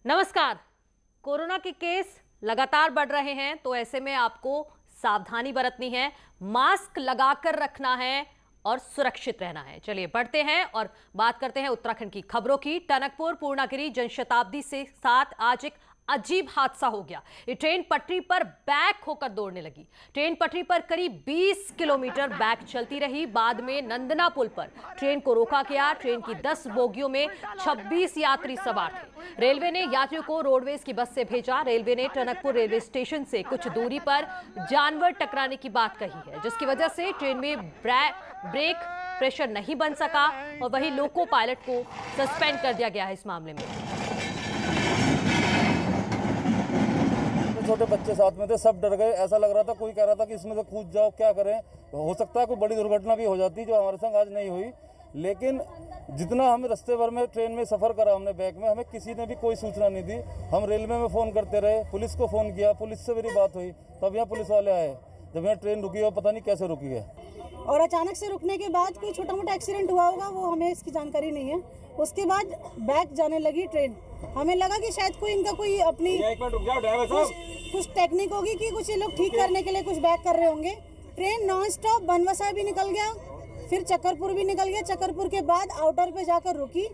नमस्कार। कोरोना के केस लगातार बढ़ रहे हैं, तो ऐसे में आपको सावधानी बरतनी है, मास्क लगाकर रखना है और सुरक्षित रहना है। चलिए बढ़ते हैं और बात करते हैं उत्तराखंड की खबरों की। टनकपुर पूर्णागिरि जनशताब्दी से साथ आज एक अजीब हादसा हो गया। ये ट्रेन पटरी पर बैक होकर दौड़ने लगी। ट्रेन पटरी पर करीब 20 किलोमीटर बैक चलती रही। बाद में नंदना पुल पर ट्रेन को रोका गया। ट्रेन की 10 बोगियों में 26 यात्री सवार थे। रेलवे ने यात्रियों को रोडवेज की बस से भेजा। रेलवे ने टनकपुर रेलवे स्टेशन से कुछ दूरी पर जानवर टकराने की बात कही है, जिसकी वजह से ट्रेन में ब्रेक प्रेशर नहीं बन सका और वहीं लोको पायलट को सस्पेंड कर दिया गया है। इस मामले में छोटे बच्चे साथ में थे, सब डर गए। ऐसा लग रहा था, कोई कह रहा था कि इसमें से कूद जाओ, क्या करें, हो सकता है कोई बड़ी दुर्घटना भी हो जाती, जो हमारे संग आज नहीं हुई। लेकिन जितना हम रास्ते भर में ट्रेन में सफ़र करा हमने बैक में, हमें किसी ने भी कोई सूचना नहीं दी। हम रेलवे में फ़ोन करते रहे, पुलिस को फ़ोन किया, पुलिस से मेरी बात हुई, तब यहाँ पुलिस वाले आए। जब यहाँ ट्रेन रुकी है, पता नहीं कैसे रुकी है। और अचानक से रुकने के बाद कोई छोटा मोटा एक्सीडेंट हुआ होगा, वो हमें इसकी जानकारी नहीं है। उसके बाद बैक जाने लगी ट्रेन। हमें लगा कि शायद कोई इनका कोई अपनी कुछ टेक्निक होगी कि कुछ ये लोग ठीक करने के लिए कुछ बैक कर रहे होंगे। ट्रेन नॉन स्टॉप बनवसा भी निकल गया, फिर चक्करपुर भी निकल गया। चक्करपुर के बाद आउटर पे जाकर रुकी।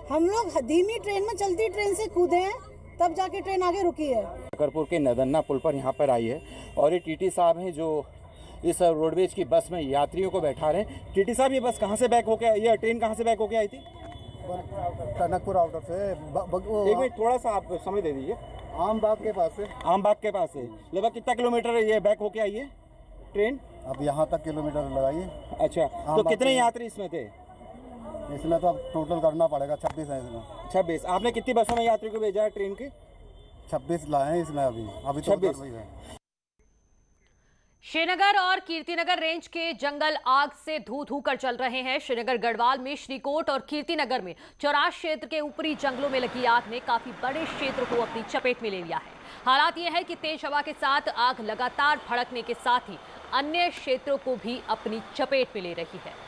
हम लोग धीमी ट्रेन में चलती ट्रेन से कूदे हैं, तब जाके ट्रेन आगे रुकी है। चक्करपुर के नंदना पुल पर यहाँ पर आई है और ये टीटी साहब हैं जो इस रोडवेज की बस में यात्रियों को बैठा रहे हैं। टीटी साहब, ये बस कहाँ से बैक होके, ये ट्रेन कहाँ से बैक होके आई थी? टनकपुर आउटर से। एक मिनट, थोड़ा सा आप समय दे दीजिए। आम बाग के पास से। आम बाग के पास से लगभग कितना किलोमीटर ये बैक होके आई है ट्रेन? अब यहाँ तक किलोमीटर लगाइए। अच्छा, तो कितने यात्री इसमें थे? इसमें तो अब टोटल करना पड़ेगा, 26 है इसमें। 26। आपने कितनी बसों में यात्री को भेजा है ट्रेन के? 26 लाए हैं इसमें अभी 26 है। श्रीनगर और कीर्तिनगर रेंज के जंगल आग से धू धू कर चल रहे हैं। श्रीनगर गढ़वाल में श्रीकोट और कीर्तिनगर में चौराश क्षेत्र के ऊपरी जंगलों में लगी आग ने काफी बड़े क्षेत्र को अपनी चपेट में ले लिया है। हालात यह है कि तेज हवा के साथ आग लगातार भड़कने के साथ ही अन्य क्षेत्रों को भी अपनी चपेट में ले रही है।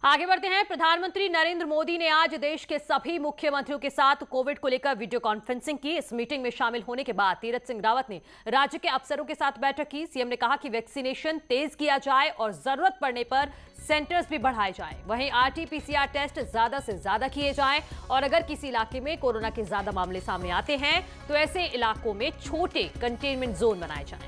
आगे बढ़ते हैं। प्रधानमंत्री नरेंद्र मोदी ने आज देश के सभी मुख्यमंत्रियों के साथ कोविड को लेकर वीडियो कॉन्फ्रेंसिंग की। इस मीटिंग में शामिल होने के बाद तीरथ सिंह रावत ने राज्य के अफसरों के साथ बैठक की। सीएम ने कहा कि वैक्सीनेशन तेज किया जाए और जरूरत पड़ने पर सेंटर्स भी बढ़ाए जाएं। वहीं आरटी-पीसीआर टेस्ट ज्यादा से ज्यादा किए जाएं और अगर किसी इलाके में कोरोना के ज्यादा मामले सामने आते हैं तो ऐसे इलाकों में छोटे कंटेनमेंट जोन बनाए जाएं।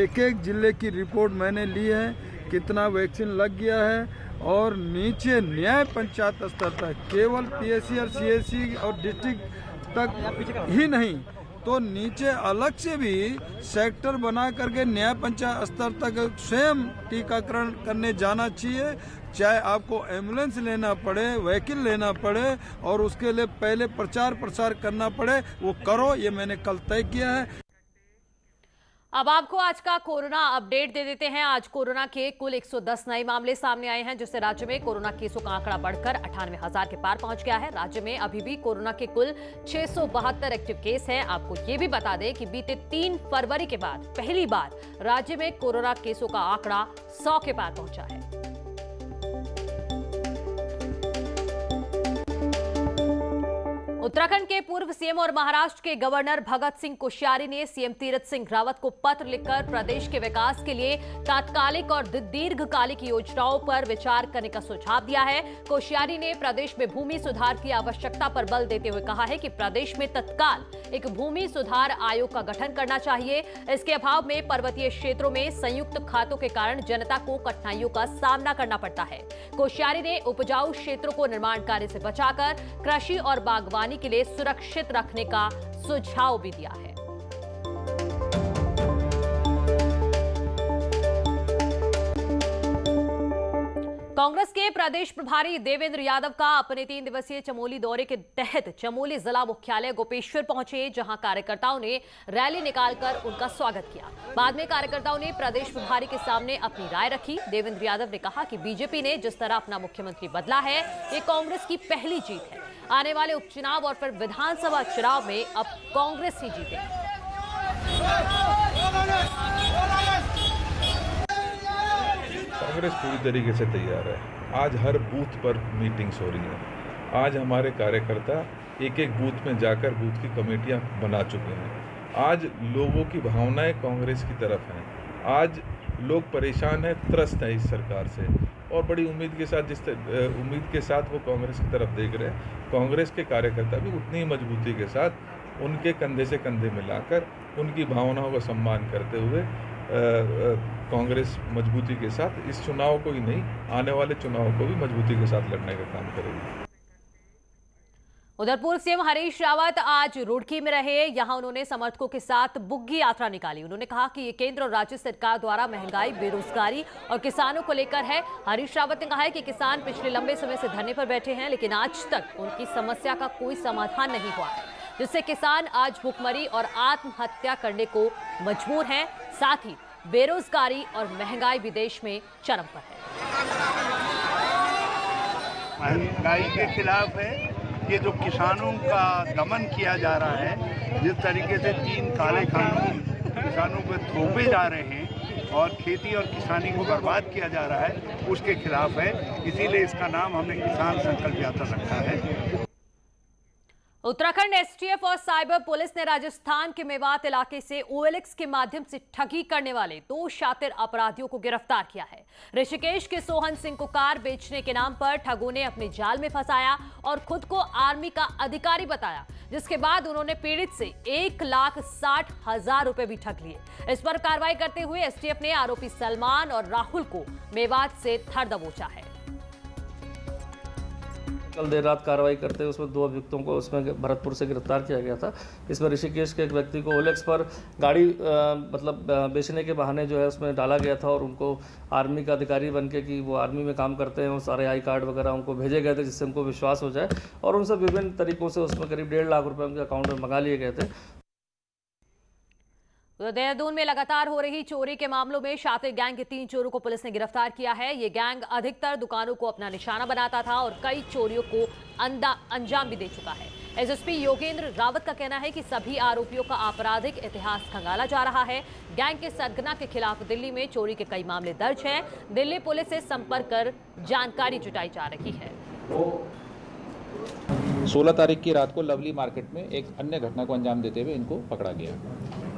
एक एक जिले की रिपोर्ट मैंने ली है, कितना वैक्सीन लग गया है और नीचे न्याय पंचायत स्तर तक, केवल पीएससी और सीएससी और डिस्ट्रिक्ट तक ही नहीं तो नीचे अलग से भी सेक्टर बना करके न्याय पंचायत स्तर तक स्वयं टीकाकरण करने जाना चाहिए। चाहे आपको एम्बुलेंस लेना पड़े, व्हीकल लेना पड़े और उसके लिए पहले प्रचार प्रसार करना पड़े, वो करो। ये मैंने कल तय किया है। अब आपको आज का कोरोना अपडेट दे देते हैं। आज कोरोना के कुल 110 नए मामले सामने आए हैं, जिससे राज्य में कोरोना केसों का आंकड़ा बढ़कर 98,000 के पार पहुंच गया है। राज्य में अभी भी कोरोना के कुल 672 एक्टिव केस हैं। आपको ये भी बता दें कि बीते 3 फरवरी के बाद पहली बार राज्य में कोरोना केसों का आंकड़ा 100 के पार पहुंचा है। उत्तराखंड के पूर्व सीएम और महाराष्ट्र के गवर्नर भगत सिंह कोश्यारी ने सीएम तीरथ सिंह रावत को पत्र लिखकर प्रदेश के विकास के लिए तात्कालिक और दीर्घकालिक योजनाओं पर विचार करने का सुझाव दिया है। कोश्यारी ने प्रदेश में भूमि सुधार की आवश्यकता पर बल देते हुए कहा है कि प्रदेश में तत्काल एक भूमि सुधार आयोग का गठन करना चाहिए। इसके अभाव में पर्वतीय क्षेत्रों में संयुक्त खातों के कारण जनता को कठिनाइयों का सामना करना पड़ता है। कोश्यारी ने उपजाऊ क्षेत्रों को निर्माण कार्य से बचाकर कृषि और बागवानी के लिए सुरक्षित रखने का सुझाव भी दिया है। कांग्रेस के प्रदेश प्रभारी देवेंद्र यादव का अपने 3 दिवसीय चमोली दौरे के तहत चमोली जिला मुख्यालय गोपेश्वर पहुंचे, जहां कार्यकर्ताओं ने रैली निकालकर उनका स्वागत किया। बाद में कार्यकर्ताओं ने प्रदेश प्रभारी के सामने अपनी राय रखी। देवेंद्र यादव ने कहा कि बीजेपी ने जिस तरह अपना मुख्यमंत्री बदला है, ये कांग्रेस की पहली जीत है। आने वाले उपचुनाव और फिर विधानसभा चुनाव में अब कांग्रेस ही जीतेगी। कांग्रेस पूरी तरीके से तैयार है। आज हर बूथ पर मीटिंग्स हो रही हैं। आज हमारे कार्यकर्ता एक एक बूथ में जाकर बूथ की कमेटियां बना चुके हैं। आज लोगों की भावनाएं कांग्रेस की तरफ हैं। आज लोग परेशान हैं, त्रस्त हैं इस सरकार से, और बड़ी उम्मीद के साथ उम्मीद के साथ वो कांग्रेस की तरफ देख रहे हैं। कांग्रेस के कार्यकर्ता भी उतनी ही मजबूती के साथ उनके कंधे से कंधे मिलाकर उनकी भावनाओं का सम्मान करते हुए कांग्रेस मजबूती के साथ इस चुनाव को ही नहीं, आने वाले चुनाव को भी मजबूती के साथ लड़ने का काम करेगी। उधर पूर्व सीएम हरीश रावत आज रुड़की में रहे। यहां उन्होंने समर्थकों के साथ बुग्गी यात्रा निकाली। उन्होंने कहा कि ये केंद्र और राज्य सरकार द्वारा महंगाई, बेरोजगारी और किसानों को लेकर है। हरीश रावत ने कहा है कि किसान पिछले लंबे समय से धरने पर बैठे हैं, लेकिन आज तक उनकी समस्या का कोई समाधान नहीं हुआ है, जिससे किसान आज भुखमरी और आत्महत्या करने को मजबूर हैं। साथ ही बेरोजगारी और महंगाई भी देश में चरम पर है। महंगाई के खिलाफ है। ये जो किसानों का दमन किया जा रहा है, जिस तरीके से 3 काले कानून किसानों को थोपे जा रहे हैं और खेती और किसानी को बर्बाद किया जा रहा है, उसके खिलाफ है। इसीलिए इसका नाम हमने किसान संकल्प यात्रा रखा है। उत्तराखंड एसटीएफ और साइबर पुलिस ने राजस्थान के मेवात इलाके से OLX के माध्यम से ठगी करने वाले 2 शातिर अपराधियों को गिरफ्तार किया है। ऋषिकेश के सोहन सिंह को कार बेचने के नाम पर ठगों ने अपने जाल में फंसाया और खुद को आर्मी का अधिकारी बताया, जिसके बाद उन्होंने पीड़ित से 1,60,000 रुपए भी ठग लिए। इस पर कार्रवाई करते हुए एसटीएफ ने आरोपी सलमान और राहुल को मेवात से धर दबोचा है। कल देर रात कार्रवाई करते हुए उसमें 2 अभियुक्तों को उसमें भरतपुर से गिरफ्तार किया गया था। इसमें ऋषिकेश के एक व्यक्ति को OLX पर गाड़ी बेचने के बहाने जो है उसमें डाला गया था और उनको आर्मी का अधिकारी बन के कि वो आर्मी में काम करते हैं, वो सारे आई कार्ड वगैरह उनको भेजे गए थे जिससे उनको विश्वास हो जाए, और उनसे विभिन्न तरीकों से उसमें करीब 1.5 लाख रुपये उनके अकाउंट में मंगा लिए गए थे। तो देहरादून में लगातार हो रही चोरी के मामलों में शातिर गैंग के 3 चोरों को पुलिस ने गिरफ्तार किया है। ये गैंग अधिकतर दुकानों को अपना निशाना बनाता था और कई चोरियों को अंजाम भी दे चुका है। एसएसपी योगेंद्र रावत का कहना है कि सभी आरोपियों का आपराधिक इतिहास खंगाला जा रहा है। गैंग के सरगना के खिलाफ दिल्ली में चोरी के कई मामले दर्ज हैं। दिल्ली पुलिस से संपर्क कर जानकारी जुटाई जा रही है। 16 तारीख की रात को लवली मार्केट में एक अन्य घटना को अंजाम देते हुए इनको पकड़ा गया।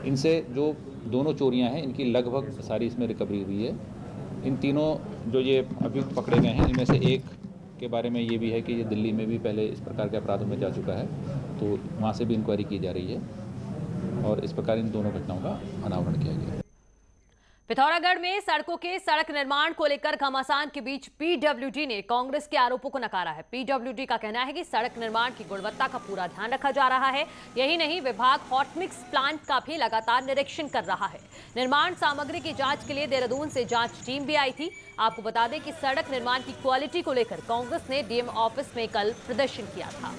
इनसे जो दोनों चोरियां हैं, इनकी लगभग सारी इसमें रिकवरी हुई है। इन तीनों जो ये अभियुक्त पकड़े गए हैं, इनमें से एक के बारे में ये भी है कि ये दिल्ली में भी पहले इस प्रकार के अपराधों में जा चुका है, तो वहाँ से भी इंक्वायरी की जा रही है और इस प्रकार इन दोनों घटनाओं का अनावरण किया गया है। पिथौरागढ़ में सड़कों के सड़क निर्माण को लेकर घमासान के बीच पीडब्ल्यूडी ने कांग्रेस के आरोपों को नकारा है। पीडब्ल्यूडी का कहना है कि सड़क निर्माण की गुणवत्ता का पूरा ध्यान रखा जा रहा है। यही नहीं, विभाग हॉट मिक्स प्लांट का भी लगातार निरीक्षण कर रहा है। निर्माण सामग्री की जांच के लिए देहरादून से जांच टीम भी आई थी। आपको बता दें कि सड़क निर्माण की क्वालिटी को लेकर कांग्रेस ने डीएम ऑफिस में कल प्रदर्शन किया था।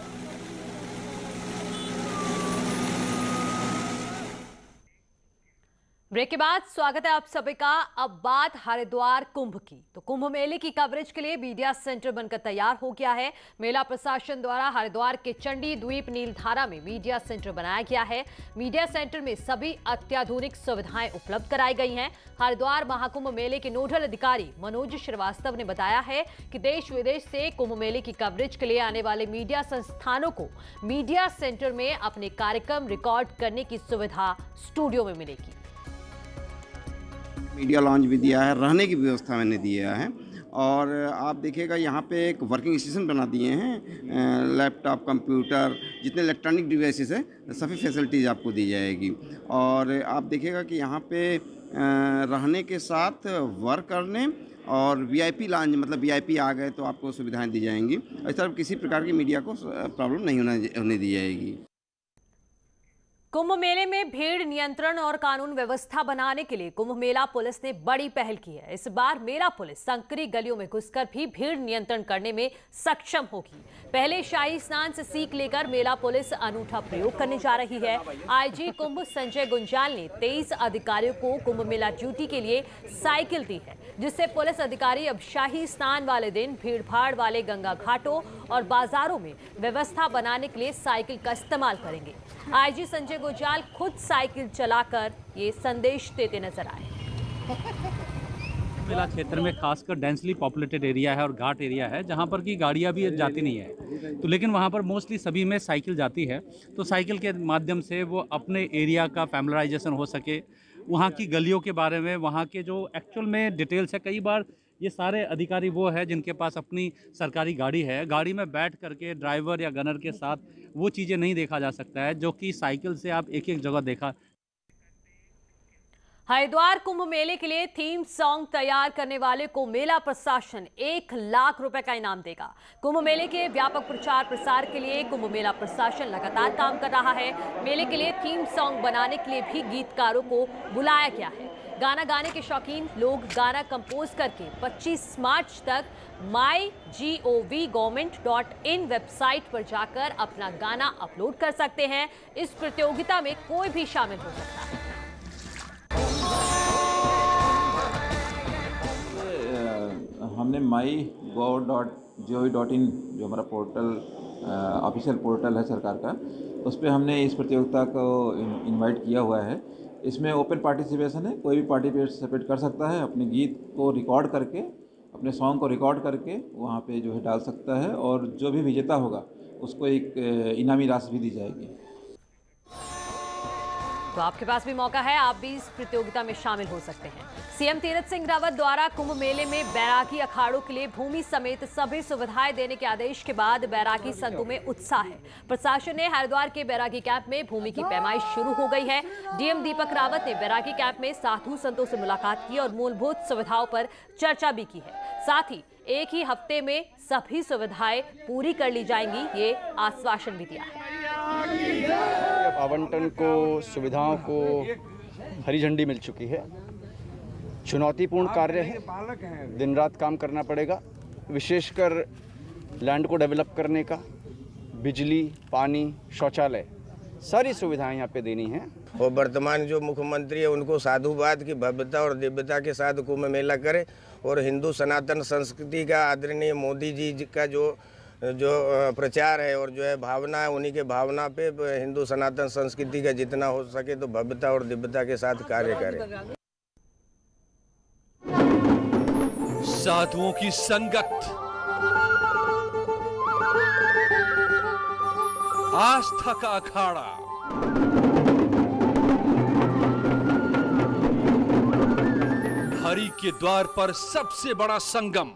ब्रेक के बाद स्वागत है आप सभी का। अब बात हरिद्वार कुंभ की। तो कुंभ मेले की कवरेज के लिए मीडिया सेंटर बनकर तैयार हो गया है। मेला प्रशासन द्वारा हरिद्वार के चंडी द्वीप नीलधारा में मीडिया सेंटर बनाया गया है। मीडिया सेंटर में सभी अत्याधुनिक सुविधाएं उपलब्ध कराई गई हैं। हरिद्वार महाकुंभ मेले के नोडल अधिकारी मनोज श्रीवास्तव ने बताया है कि देश विदेश से कुंभ मेले की कवरेज के लिए आने वाले मीडिया संस्थानों को मीडिया सेंटर में अपने कार्यक्रम रिकॉर्ड करने की सुविधा स्टूडियो में मिलेगी। मीडिया लॉन्च भी दिया है, रहने की व्यवस्था मैंने दिया है, और आप देखिएगा यहाँ पे एक वर्किंग स्टेशन बना दिए हैं। लैपटॉप, कंप्यूटर, जितने इलेक्ट्रॉनिक डिवाइसेस हैं, सभी फैसिलिटीज़ आपको दी जाएगी। और आप देखिएगा कि यहाँ पे रहने के साथ वर्क करने और वीआईपी लॉन्च, मतलब वीआईपी आ गए तो आपको सुविधाएं दी जाएंगी। इस तरह किसी प्रकार की मीडिया को प्रॉब्लम नहीं होने दी जाएगी। कुंभ मेले में भीड़ नियंत्रण और कानून व्यवस्था बनाने के लिए कुंभ मेला पुलिस ने बड़ी पहल की है। इस बार मेला पुलिस संकरी गलियों में घुसकर भी भीड़ नियंत्रण करने में सक्षम होगी। पहले शाही स्नान से सीख लेकर मेला पुलिस अनूठा प्रयोग करने जा रही है। आईजी कुंभ संजय गुंजाल ने 23 अधिकारियों को कुंभ मेला ड्यूटी के लिए साइकिल दी है, जिससे पुलिस अधिकारी अब शाही स्नान वाले दिन भीड़ भाड़ वाले गंगा घाटों और बाजारों में व्यवस्था बनाने के लिए साइकिल का इस्तेमाल करेंगे। आईजी संजय गुंजाल खुद साइकिल चलाकर ये संदेश देते नजर आए। मेला क्षेत्र में खासकर डेंसली पॉपुलेटेड एरिया है और घाट एरिया है जहाँ पर की गाड़ियाँ भी जाती नहीं है, तो लेकिन वहाँ पर मोस्टली सभी में साइकिल जाती है। तो साइकिल के माध्यम से वो अपने एरिया का फैमिलराइजेशन हो सके, वहाँ की गलियों के बारे में, वहाँ के जो एक्चुअल में डिटेल्स है। कई बार ये सारे अधिकारी वो है जिनके पास अपनी सरकारी गाड़ी है, गाड़ी में बैठ करके ड्राइवर या गनर के साथ वो चीज़ें नहीं देखा जा सकता है जो कि साइकिल से आप एक एक जगह देखा। हरिद्वार कुंभ मेले के लिए थीम सॉन्ग तैयार करने वाले को मेला प्रशासन 1 लाख रुपए का इनाम देगा। कुंभ मेले के व्यापक प्रचार प्रसार के लिए कुंभ मेला प्रशासन लगातार काम कर रहा है। मेले के लिए थीम सॉन्ग बनाने के लिए भी गीतकारों को बुलाया गया है। गाना गाने के शौकीन लोग गाना कंपोज करके 25 मार्च तक mygov.government.in वेबसाइट पर जाकर अपना गाना अपलोड कर सकते हैं। इस प्रतियोगिता में कोई भी शामिल हो सकता है। हमने mygov.gov.in जो हमारा पोर्टल ऑफिशियल पोर्टल है सरकार का, उस पर हमने इस प्रतियोगिता को इनवाइट किया हुआ है। इसमें ओपन पार्टिसिपेशन है, कोई भी पार्टिसिपेट कर सकता है, अपने गीत को रिकॉर्ड करके, अपने सॉन्ग को रिकॉर्ड करके वहाँ पे जो है डाल सकता है, और जो भी विजेता होगा उसको एक इनामी राशि भी दी जाएगी। तो आपके पास भी मौका है, आप भी इस प्रतियोगिता में शामिल हो सकते हैं। सीएम तीरथ सिंह रावत द्वारा कुंभ मेले में बैरागी अखाड़ों के लिए भूमि समेत सभी सुविधाएं देने के आदेश के बाद बैरागी संतों में उत्साह है। प्रशासन ने हरिद्वार के बैरागी कैंप में भूमि की पैमाइश शुरू हो गई है। डीएम दीपक रावत ने बैरागी कैंप में साधु संतों से मुलाकात की और मूलभूत सुविधाओं पर चर्चा भी की है। साथ ही एक ही हफ्ते में सभी सुविधाएं पूरी कर ली जाएंगी, ये आश्वासन भी दिया है। आवंटन को, सुविधाओं को हरी झंडी मिल चुकी है। चुनौतीपूर्ण कार्य है, दिन रात काम करना पड़ेगा, विशेषकर लैंड को डेवलप करने का। बिजली, पानी, शौचालय, सारी सुविधाएं यहाँ पे देनी है। और वर्तमान जो मुख्यमंत्री है उनको साधुवाद की भव्यता और दिव्यता के साथ कुंभ मेला करे, और हिंदू सनातन संस्कृति का आदरणीय मोदी जी का जो प्रचार है और जो है भावना है, उन्हीं के भावना पे हिंदू सनातन संस्कृति का जितना हो सके तो भव्यता और दिव्यता के साथ कार्य करें। साधुओं की संगत, आस्था का अखाड़ा, हरि के द्वार पर सबसे बड़ा संगम,